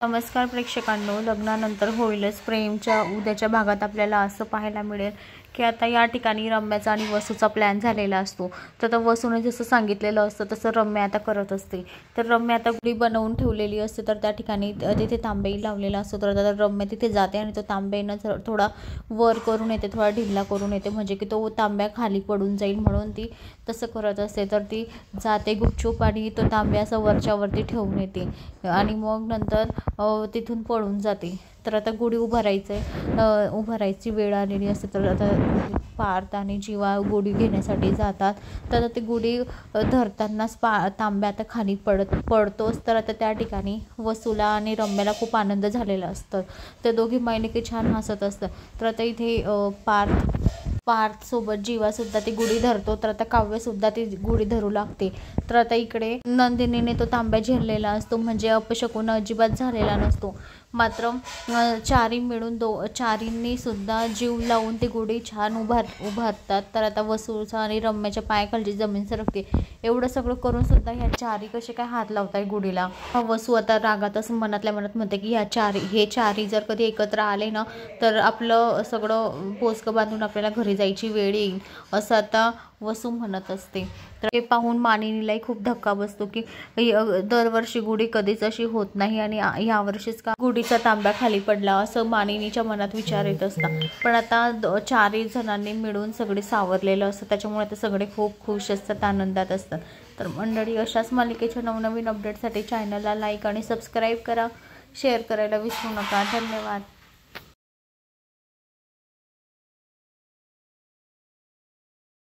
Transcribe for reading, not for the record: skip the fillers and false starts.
नमस्कार प्रेक्षकांनो, लग्नानंतर होईलच प्रेमच्या उद्याच्या भागात आपल्याला असं पाहायला मिळेल की आता या ठिकाणी रम्याचा आणि वसूचा प्लॅन झालेला असतो। तर वसूने जसं सांगितलेलं असतं तसं रम्या आता करत असते। तर रम्या आता गुढी बनवून ठेवलेली असते, तर त्या ठिकाणी तिथे तांबेही लावलेला असतो। तर आता रम्या तिथे जाते आणि तो तांब्यानं थोडा वर करून येते, थोडा ढिल्ला करून येते, म्हणजे की तो तांब्या खाली पडून जाईल म्हणून ती तसं करत असते। तर ती जाते गुपचूप आणि तो तांब्या असं वरच्यावरती ठेवून येते आणि मग नंतर तिथून पळून जाते। तर आता गुढी उभारायची वेळ आलेली असते। तर आता पार्थ आणि जीवा गुढी घेण्यासाठी जातात। तर आता ती गुढी धरतानाच तांब्या आता खाली पडतोच। तर आता त्या ठिकाणी वसूला आणि रम्याला खूप आनंद झालेला असतो। ते दोघी मैनिकी छान हसत असतात। तर आता इथे पार्थ सोबत जीवासुद्धा ती गुढी धरतो। तर आता काव्यसुद्धा ती गुढी धरू लागते। तर आता इकडे नंदिनीने तो तांब्या झेललेला असतो, म्हणजे अपशकुन अजिबात झालेला नसतो। मात्र चारी मिळून चारींनी सुद्धा जीव लावून ती गुढी छान उभारतात। तर आता वसूचा आणि रम्याच्या पायाखालची जमीन सरकते। एवढं सगळं करून सुद्धा ह्या चारी कसे काय हात लावताय गुढीला। वसू आता रागातच मनातल्या मनात म्हणते की हे चारी जर कधी एकत्र आले ना, तर आपलं सगळं पोचकं बांधून आपल्याला घरी जायची वेळ येईल, असं आता वसू म्हणत असते। तर हे पाहून मानिनीलाही खूप धक्का बसतो की दरवर्षी गुढी कधीच अशी होत नाही आणि यावर्षीच का गुढीचा तांब्या खाली पडला, असं मानिनीच्या मनात विचार येत असतात। पण आता चारही जणांनी मिळून सगळे सावरलेलं असतं, त्याच्यामुळे आता सगळे खूप खुश असतात, आनंदात असतात। तर मंडळी, अशाच मालिकेच्या नवनवीन अपडेटसाठी चॅनलला लाईक आणि सबस्क्राईब करा, शेअर करायला विसरू नका। धन्यवाद।